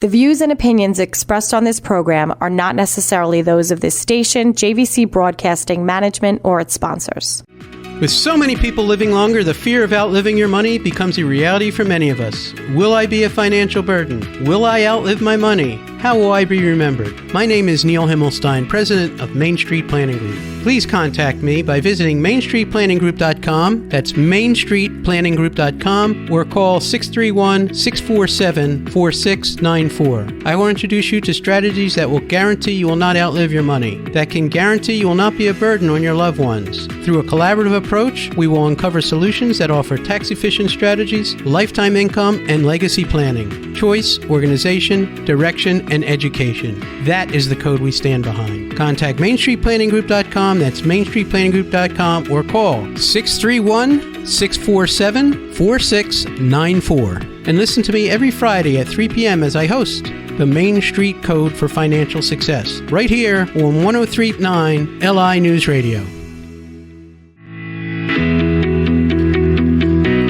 The views and opinions expressed on this program are not necessarily those of this station, JVC Broadcasting Management, or its sponsors. With so many people living longer, the fear of outliving your money becomes a reality for many of us. Will I be a financial burden? Will I outlive my money? How will I be remembered? My name is Neil Himmelstein, president of Main Street Planning Group. Please contact me by visiting mainstreetplanninggroup.com. That's mainstreetplanninggroup.com, or call 631-647-4694. I will introduce you to strategies that will guarantee you will not outlive your money, that can guarantee you will not be a burden on your loved ones. Through a collaborative approach, we will uncover solutions that offer tax-efficient strategies, lifetime income, and legacy planning, choice, organization, direction, and education. That is the code we stand behind. Contact mainstreetplanninggroup.com. That's mainstreetplanninggroup.com, or call 631-647-4694. And listen to me every Friday at 3 p.m. as I host the Main Street Code for Financial Success, right here on 103.9 LI News Radio.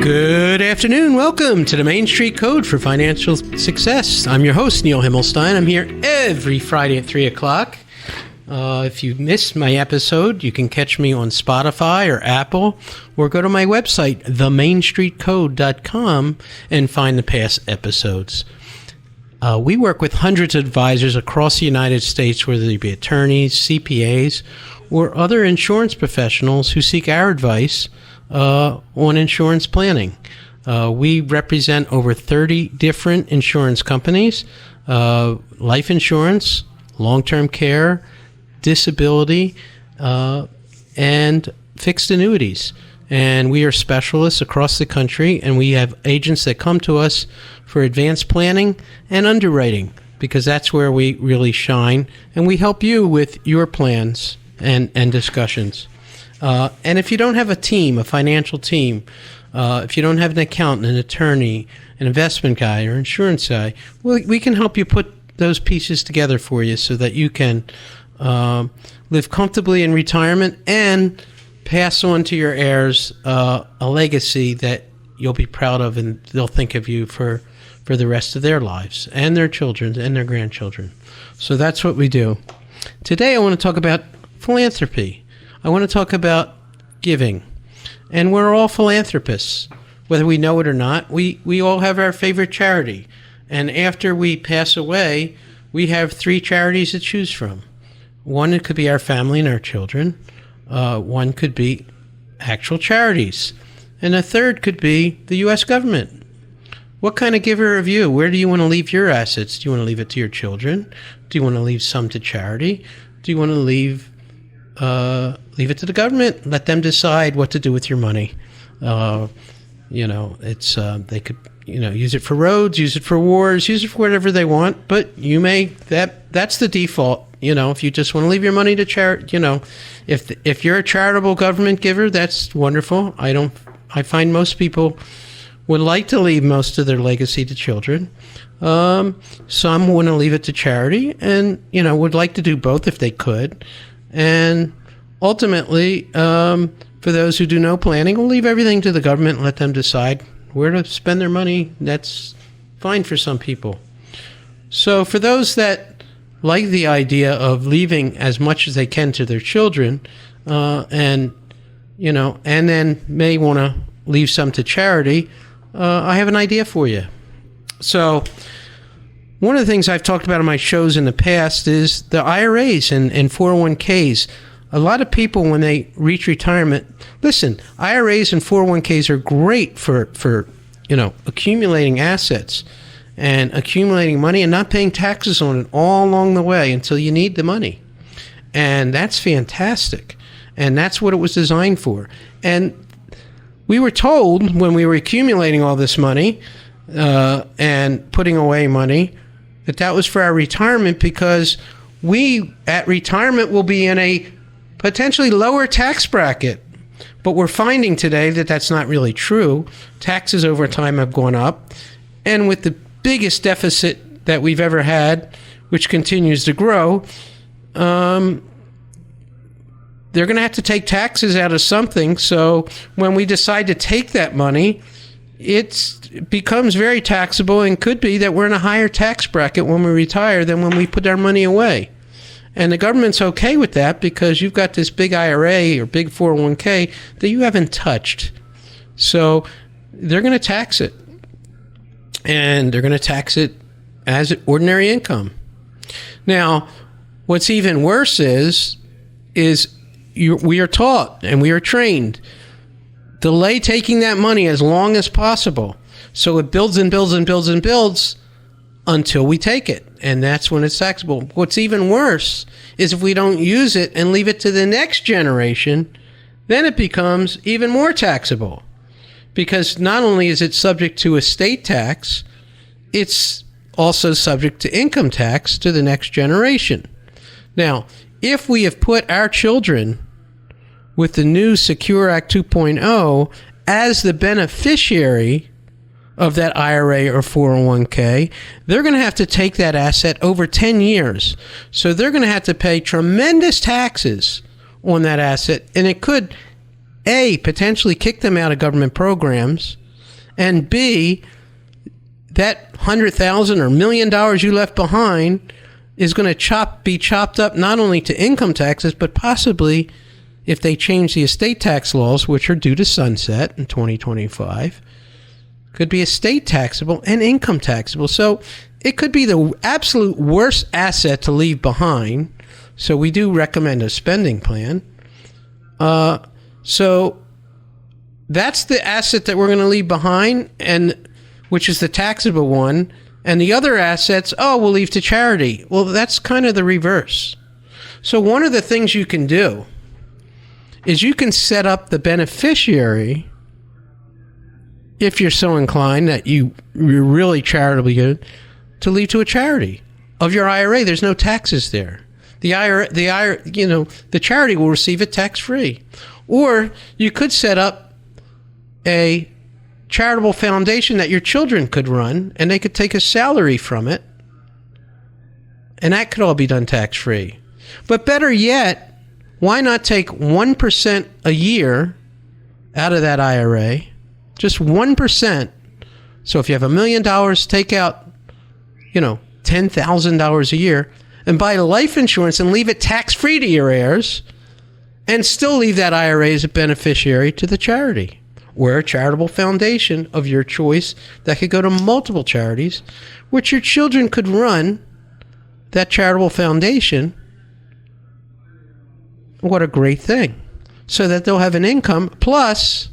Good afternoon. Welcome to the Main Street Code for Financial Success. I'm your host, Neil Himmelstein. I'm here every Friday at 3 o'clock. If you missed my episode, you can catch me on Spotify or Apple, or go to my website, themainstreetcode.com, and find the past episodes. We work with hundreds of advisors across the United States, whether they be attorneys, CPAs, or other insurance professionals who seek our advice on insurance planning. We represent over 30 different insurance companies, life insurance, long-term care, disability, and fixed annuities. And we are specialists across the country, and we have agents that come to us for advanced planning and underwriting, because that's where we really shine, and we help you with your plans and discussions. And if you don't have a team, a financial team, if you don't have an accountant, an attorney, an investment guy, or insurance guy, we can help you put those pieces together for you so that you can live comfortably in retirement and pass on to your heirs a legacy that you'll be proud of, and they'll think of you for the rest of their lives, and their children and their grandchildren. So that's what we do. Today I want to talk about philanthropy. I want to talk about giving. And we're all philanthropists, whether we know it or not. We all have our favorite charity. And after we pass away, we have 3 charities to choose from. One, it could be our family and our children. One could be actual charities. And a third could be the U.S. government. What kind of giver are you? Where do you want to leave your assets? Do you want to leave it to your children? Do you want to leave some to charity? Do you want to leave it to the government? Let them decide what to do with your money. It's they could use it for roads, use it for wars, use it for whatever they want. But you may that's the default. If you just want to leave your money to charity, if you're a charitable government giver, that's wonderful. I find most people would like to leave most of their legacy to children. Some want to leave it to charity, and would like to do both if they could. And ultimately, for those who do no planning, we'll leave everything to the government and let them decide where to spend their money. That's fine for some people. So for those that like the idea of leaving as much as they can to their children, and then may want to leave some to charity, I have an idea for you. So one of the things I've talked about in my shows in the past is the IRAs and 401ks. A lot of people, when they reach retirement, listen, IRAs and 401ks are great for accumulating assets and accumulating money and not paying taxes on it all along the way until you need the money. And that's fantastic. And that's what it was designed for. And we were told when we were accumulating all this money and putting away money that was for our retirement, because we at retirement will be in a potentially lower tax bracket. But we're finding today that that's not really true. Taxes over time have gone up. And with the biggest deficit that we've ever had, which continues to grow, they're going to have to take taxes out of something. So when we decide to take that money, it becomes very taxable, and could be that we're in a higher tax bracket when we retire than when we put our money away. And the government's okay with that because you've got this big IRA or big 401k that you haven't touched. So they're going to tax it. And they're going to tax it as ordinary income. Now, what's even worse is we are taught and we are trained, delay taking that money as long as possible. So it builds and builds and builds and builds until we take it. And that's when it's taxable. What's even worse is if we don't use it and leave it to the next generation, then it becomes even more taxable. Because not only is it subject to estate tax, it's also subject to income tax to the next generation. Now, if we have put our children with the new Secure Act 2.0 as the beneficiary of that IRA or 401k, they're going to have to take that asset over 10 years. So they're going to have to pay tremendous taxes on that asset. And it could, A, potentially kick them out of government programs, and B, that $100,000 or $1 million you left behind is going to be chopped up not only to income taxes, but possibly, if they change the estate tax laws, which are due to sunset in 2025, could be estate taxable and income taxable. So it could be the absolute worst asset to leave behind. So we do recommend a spending plan. So that's the asset that we're going to leave behind, and which is the taxable one. And the other assets, we'll leave to charity. Well, that's kind of the reverse. So one of the things you can do is you can set up the beneficiary, if you're so inclined that you're really charitably good, to leave to a charity of your IRA. There's no taxes there. The charity will receive it tax-free. Or you could set up a charitable foundation that your children could run, and they could take a salary from it, and that could all be done tax-free. But better yet, why not take 1% a year out of that IRA? Just 1%. So if you have $1 million, take out, $10,000 a year and buy life insurance and leave it tax-free to your heirs, and still leave that IRA as a beneficiary to the charity or a charitable foundation of your choice that could go to multiple charities, which your children could run that charitable foundation. What a great thing. So that they'll have an income, plus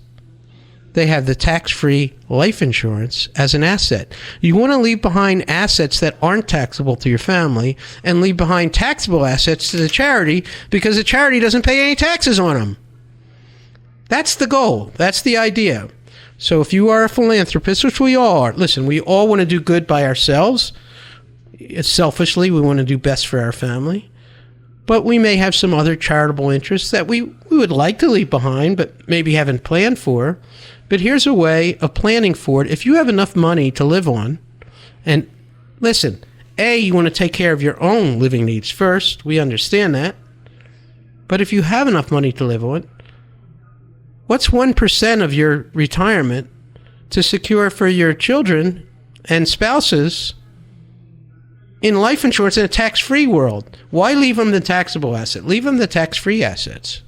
they have the tax-free life insurance as an asset. You want to leave behind assets that aren't taxable to your family and leave behind taxable assets to the charity, because the charity doesn't pay any taxes on them. That's the goal. That's the idea. So if you are a philanthropist, which we all are, listen, we all want to do good by ourselves. Selfishly, we want to do best for our family. But we may have some other charitable interests that we would like to leave behind, but maybe haven't planned for. But here's a way of planning for it. If you have enough money to live on, and listen, A, you want to take care of your own living needs first. We understand that. But if you have enough money to live on, what's 1% of your retirement to secure for your children and spouses in life insurance in a tax-free world? Why leave them the taxable asset? Leave them the tax-free assets.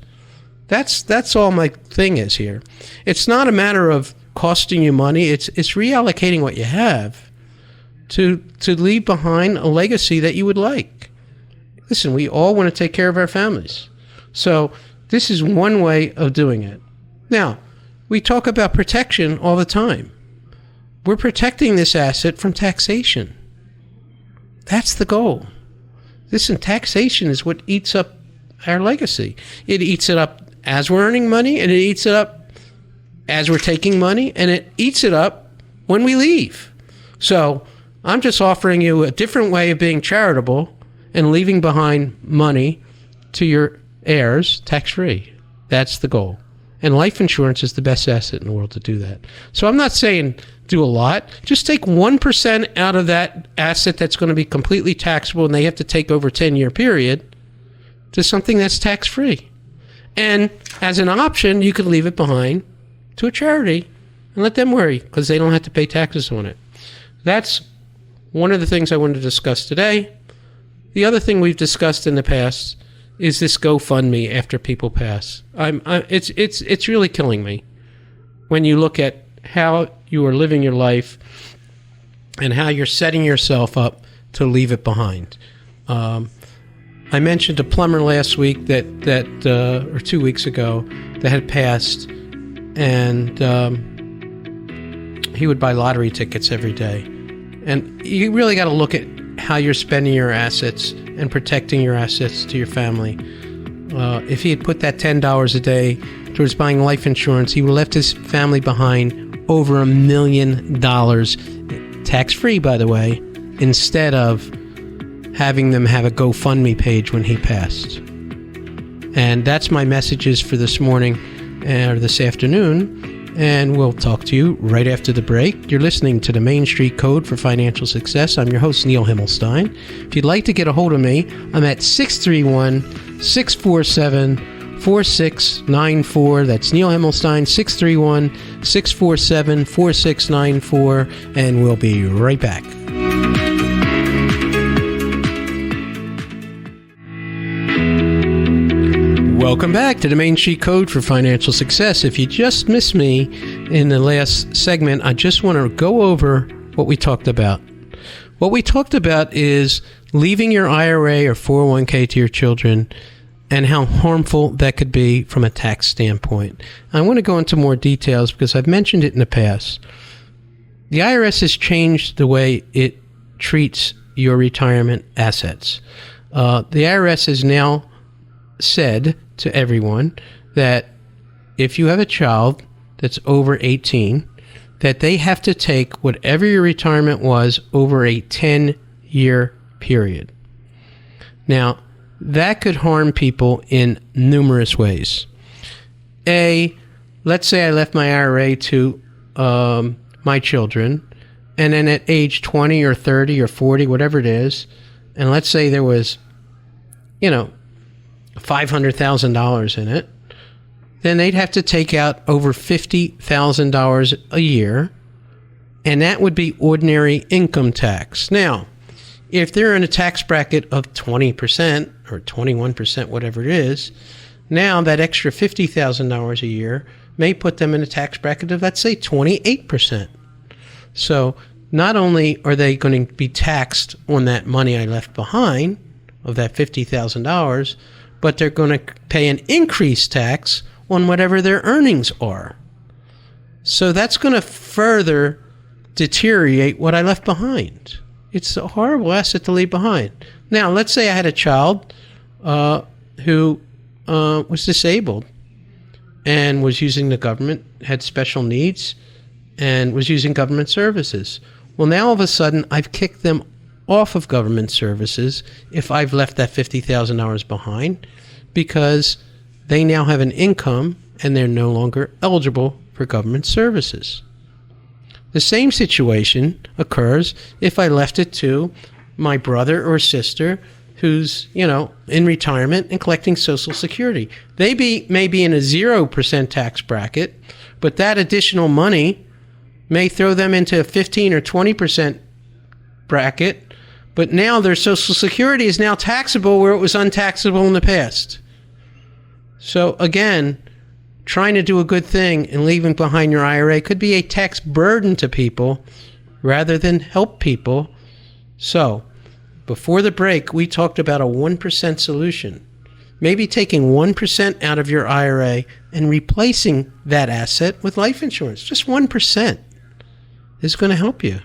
That's all my thing is here. It's not a matter of costing you money. It's reallocating what you have to leave behind a legacy that you would like. Listen, we all want to take care of our families. So this is one way of doing it. Now, we talk about protection all the time. We're protecting this asset from taxation. That's the goal. Listen, taxation is what eats up our legacy. It eats it up as we're earning money, and it eats it up as we're taking money, and it eats it up when we leave. So I'm just offering you a different way of being charitable and leaving behind money to your heirs tax-free. That's the goal. And life insurance is the best asset in the world to do that. So I'm not saying do a lot. Just take 1% out of that asset that's going to be completely taxable, and they have to take over a 10-year period, to something that's tax-free. And as an option, you could leave it behind to a charity and let them worry because they don't have to pay taxes on it. That's one of the things I wanted to discuss today. The other thing we've discussed in the past is this GoFundMe after people pass. It's really killing me when you look at how you are living your life and how you're setting yourself up to leave it behind. I mentioned a plumber last week or 2 weeks ago that had passed, and he would buy lottery tickets every day. And you really got to look at how you're spending your assets and protecting your assets to your family. If he had put that $10 a day towards buying life insurance, he would have left his family behind over $1 million, tax-free, by the way, instead of having them have a GoFundMe page when he passed. And that's my messages for this morning or this afternoon. And we'll talk to you right after the break. You're listening to the Main Street Code for Financial Success. I'm your host, Neil Himmelstein. If you'd like to get a hold of me, I'm at 631-647-4694. That's Neil Himmelstein, 631-647-4694. And we'll be right back. Welcome back to the Main Street Code for Financial Success. If you just missed me in the last segment, I just want to go over what we talked about. What we talked about is leaving your IRA or 401k to your children and how harmful that could be from a tax standpoint. I want to go into more details because I've mentioned it in the past. The IRS has changed the way it treats your retirement assets. The IRS has now said to everyone that if you have a child that's over 18, that they have to take whatever your retirement was over a 10-year period. Now, that could harm people in numerous ways. Let's say I left my IRA to my children, and then at age 20 or 30 or 40, whatever it is, and let's say there was, $500,000 in it, then they'd have to take out over $50,000 a year, and that would be ordinary income tax. Now, if they're in a tax bracket of 20% or 21%, whatever it is, now that extra $50,000 a year may put them in a tax bracket of, let's say, 28%. So not only are they going to be taxed on that money I left behind of that $50,000, but they're going to pay an increased tax on whatever their earnings are. So that's going to further deteriorate what I left behind. It's a horrible asset to leave behind. Now, let's say I had a child who was disabled and was using the government, had special needs, and was using government services. Well, now all of a sudden, I've kicked them off of government services if I've left that $50,000 behind, because they now have an income and they're no longer eligible for government services. The same situation occurs if I left it to my brother or sister who's, in retirement and collecting Social Security. They may be in a 0% tax bracket, but that additional money may throw them into a 15 or 20% bracket, but now their Social Security is now taxable where it was untaxable in the past. So again, trying to do a good thing and leaving behind your IRA could be a tax burden to people rather than help people. So before the break, we talked about a 1% solution. Maybe taking 1% out of your IRA and replacing that asset with life insurance. Just 1% is going to help you.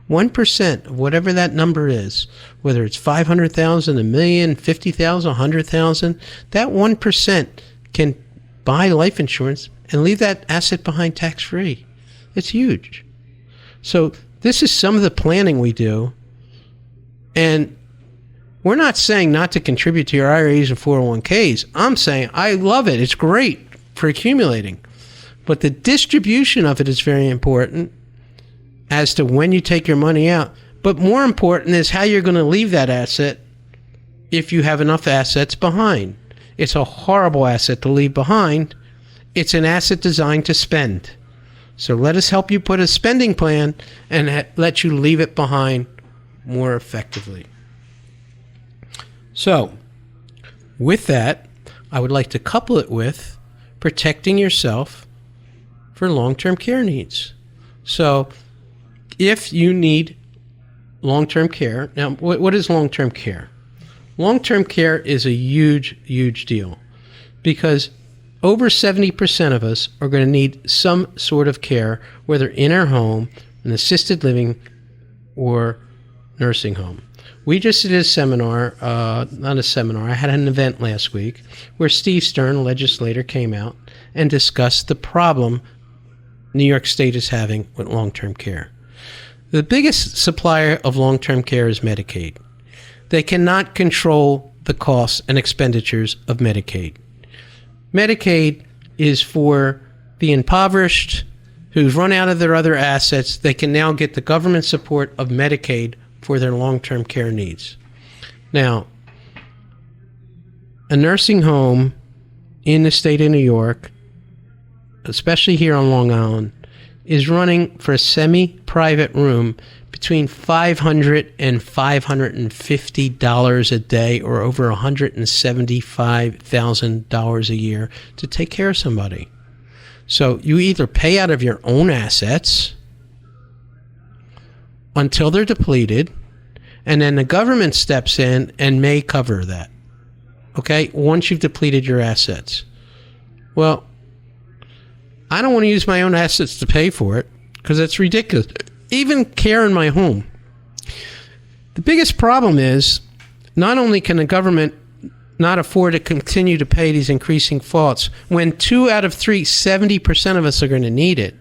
1% of whatever that number is, whether it's 500,000, a million, 50,000, 100,000, that 1% can buy life insurance and leave that asset behind tax-free. It's huge. So this is some of the planning we do. And we're not saying not to contribute to your IRAs and 401ks. I'm saying I love it. It's great for accumulating. But the distribution of it is very important as to when you take your money out. But more important is how you're going to leave that asset if you have enough assets behind. It's a horrible asset to leave behind. It's an asset designed to spend. So let us help you put a spending plan and let you leave it behind more effectively. So with that, I would like to couple it with protecting yourself for long-term care needs. So if you need long-term care, now what is long-term care? Long-term care is a huge, huge deal because over 70% of us are going to need some sort of care, whether in our home, an assisted living, or nursing home. We just did a seminar, not a seminar, I had an event last week where Steve Stern, a legislator, came out and discussed the problem New York State is having with long-term care. The biggest supplier of long-term care is Medicaid. They cannot control the costs and expenditures of Medicaid. Medicaid is for the impoverished who've run out of their other assets. They can now get the government support of Medicaid for their long-term care needs. Now, a nursing home in the state of New York, especially here on Long Island, is running for a semi-private room between $500 and $550 a day, or over $175,000 a year to take care of somebody. So you either pay out of your own assets until they're depleted, and then the government steps in and may cover that. Okay? Once you've depleted your assets. Well, I don't want to use my own assets to pay for it because that's ridiculous. Even care in my home. The biggest problem is not only can the government not afford to continue to pay these increasing faults, when 2 out of 3, 70% of us are going to need it,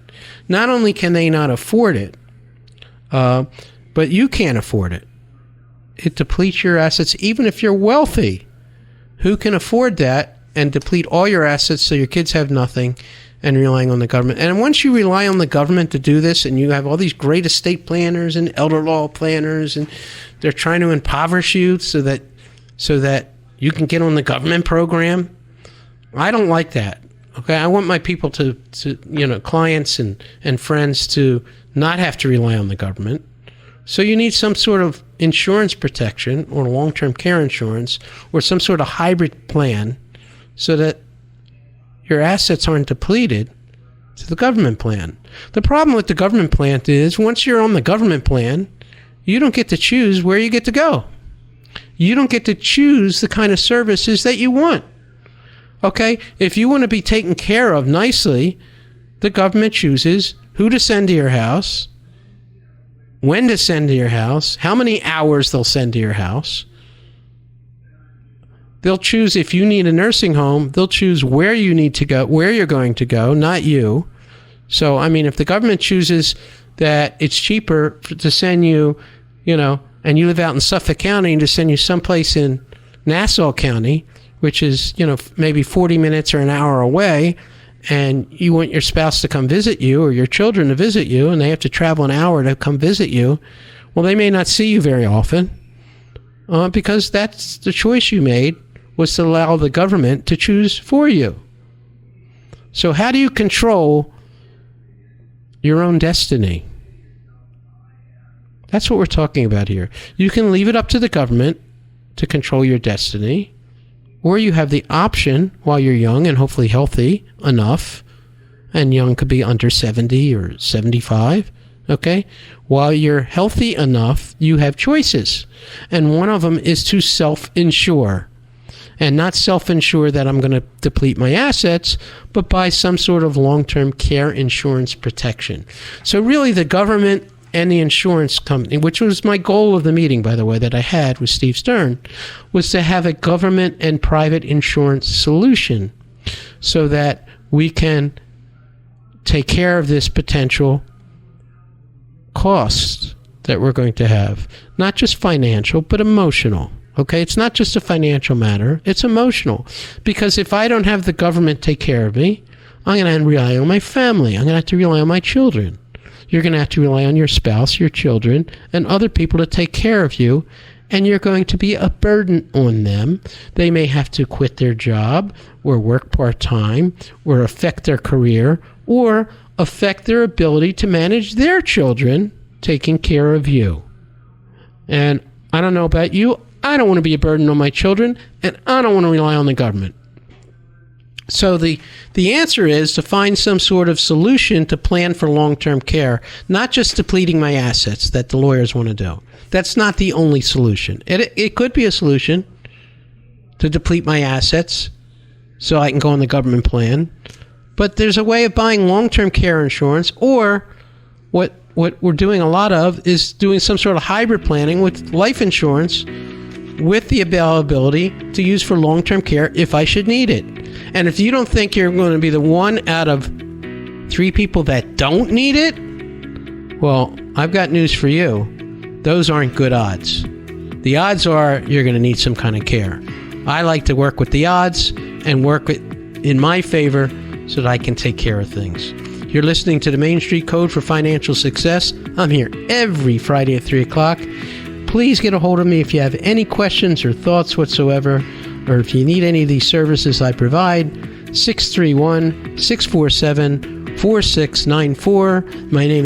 not only can they not afford it, but you can't afford it. It depletes your assets even if you're wealthy. Who can afford that and deplete all your assets so your kids have nothing and relying on the government? And once you rely on the government to do this, and you have all these great estate planners and elder law planners, and they're trying to impoverish you so that you can get on the government program, I don't like that. Okay, I want my people to clients and friends to not have to rely on the government. So you need some sort of insurance protection, or long-term care insurance, or some sort of hybrid plan so that your assets aren't depleted to the government plan. The problem with the government plan is once you're on the government plan, you don't get to choose where you get to go. You don't get to choose the kind of services that you want. Okay? If you want to be taken care of nicely, the government chooses who to send to your house, when to send to your house, how many hours they'll send to your house. They'll choose, if you need a nursing home, they'll choose where you need to go, where you're going to go, not you. So, I mean, if the government chooses that it's cheaper to send you, and you live out in Suffolk County, to send you someplace in Nassau County, which is, maybe 40 minutes or an hour away, and you want your spouse to come visit you or your children to visit you, and they have to travel an hour to come visit you, well, they may not see you very often because that's the choice you made, was to allow the government to choose for you. So how do you control your own destiny? That's what we're talking about here. You can leave it up to the government to control your destiny, or you have the option while you're young and hopefully healthy enough, and young could be under 70 or 75, okay? While you're healthy enough, you have choices. And one of them is to self-insure. And not self-insure that I'm going to deplete my assets, but buy some sort of long-term care insurance protection. So really the government and the insurance company, which was my goal of the meeting, by the way, that I had with Steve Stern, was to have a government and private insurance solution so that we can take care of this potential cost that we're going to have. Not just financial, but emotional. Okay, it's not just a financial matter, it's emotional. Because if I don't have the government take care of me, I'm going to rely on my family. I'm going to have to rely on my children. You're going to have to rely on your spouse, your children, and other people to take care of you. And you're going to be a burden on them. They may have to quit their job or work part-time or affect their career or affect their ability to manage their children taking care of you. And I don't know about you, I don't want to be a burden on my children, and I don't want to rely on the government. So the answer is to find some sort of solution to plan for long-term care, not just depleting my assets that the lawyers want to do. That's not the only solution. It could be a solution to deplete my assets so I can go on the government plan. But there's a way of buying long-term care insurance, or what we're doing a lot of is doing some sort of hybrid planning with life insurance with the availability to use for long-term care if I should need it. And if you don't think you're going to be the one out of 3 people that don't need it, well, I've got news for you. Those aren't good odds. The odds are you're going to need some kind of care. I like to work with the odds and work it in my favor so that I can take care of things. You're listening to the Main Street Code for Financial Success. I'm here every Friday at 3 o'clock. Please get a hold of me if you have any questions or thoughts whatsoever, or if you need any of these services I provide. 631-647-4694. My name